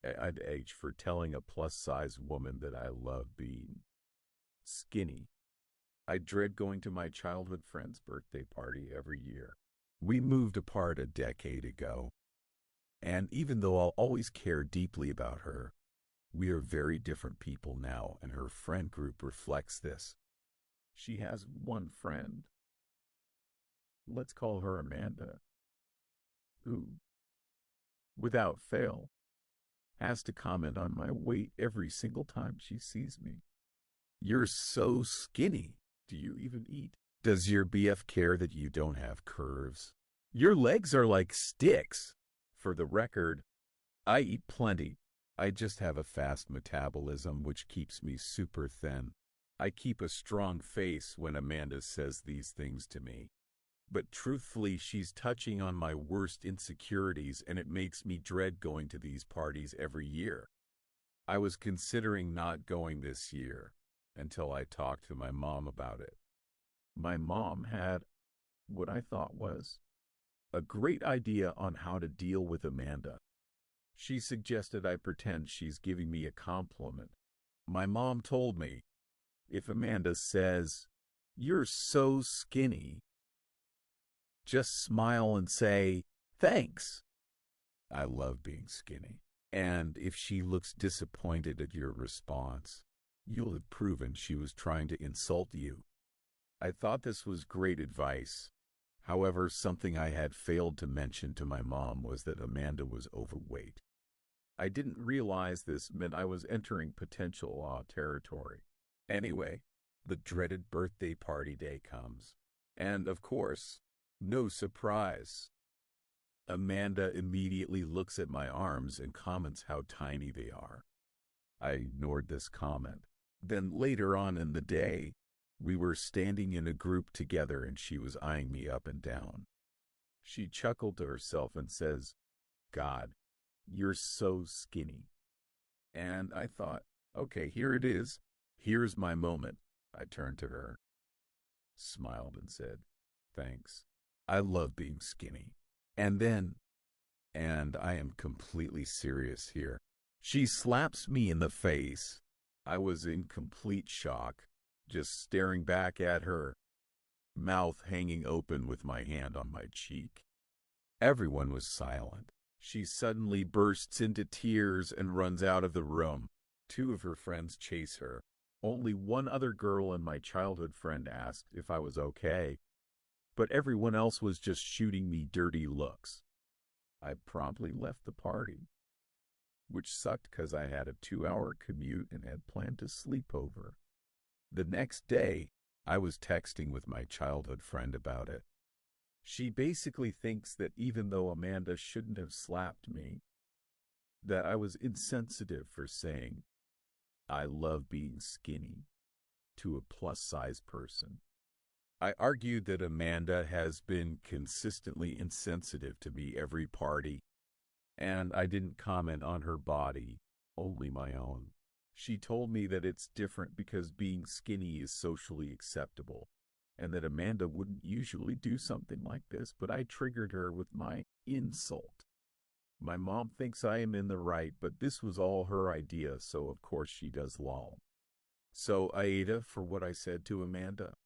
AITAH for telling a plus-size woman that I love being skinny. I dread going to my childhood friend's birthday party every year. We moved apart a decade ago, and even though I'll always care deeply about her, we are very different people now, and her friend group reflects this. She has one friend. Let's call her Amanda, who, without fail, has to comment on my weight every single time she sees me. "You're so skinny. Do you even eat? Does your BF care that you don't have curves? Your legs are like sticks." For the record, I eat plenty. I just have a fast metabolism which keeps me super thin. I keep a strong face when Amanda says these things to me. But truthfully, she's touching on my worst insecurities, and it makes me dread going to these parties every year. I was considering not going this year until I talked to my mom about it. My mom had what I thought was a great idea on how to deal with Amanda. She suggested I pretend she's giving me a compliment. My mom told me, if Amanda says, "You're so skinny," just smile and say, "Thanks. I love being skinny." And if she looks disappointed at your response, you'll have proven she was trying to insult you. I thought this was great advice. However, something I had failed to mention to my mom was that Amanda was overweight. I didn't realize this meant I was entering potential law territory. Anyway, the dreaded birthday party day comes. And, of course, no surprise, Amanda immediately looks at my arms and comments how tiny they are. I ignored this comment. Then later on in the day, we were standing in a group together and she was eyeing me up and down. She chuckled to herself and says, "God, you're so skinny." And I thought, okay, here it is. Here's my moment. I turned to her, smiled and said, "Thanks. I love being skinny." And then, and I am completely serious here, she slaps me in the face. I was in complete shock, just staring back at her, mouth hanging open with my hand on my cheek. Everyone was silent. She suddenly bursts into tears and runs out of the room. Two of her friends chase her. Only one other girl and my childhood friend asked if I was okay, but everyone else was just shooting me dirty looks. I promptly left the party, which sucked because I had a 2-hour commute and had planned to sleep over. The next day, I was texting with my childhood friend about it. She basically thinks that even though Amanda shouldn't have slapped me, that I was insensitive for saying, "I love being skinny," to a plus-size person. I argued that Amanda has been consistently insensitive to me every party, and I didn't comment on her body, only my own. She told me that it's different because being skinny is socially acceptable, and that Amanda wouldn't usually do something like this, but I triggered her with my insult. My mom thinks I am in the right, but this was all her idea, so of course she does lol. So AITAH for what I said to Amanda.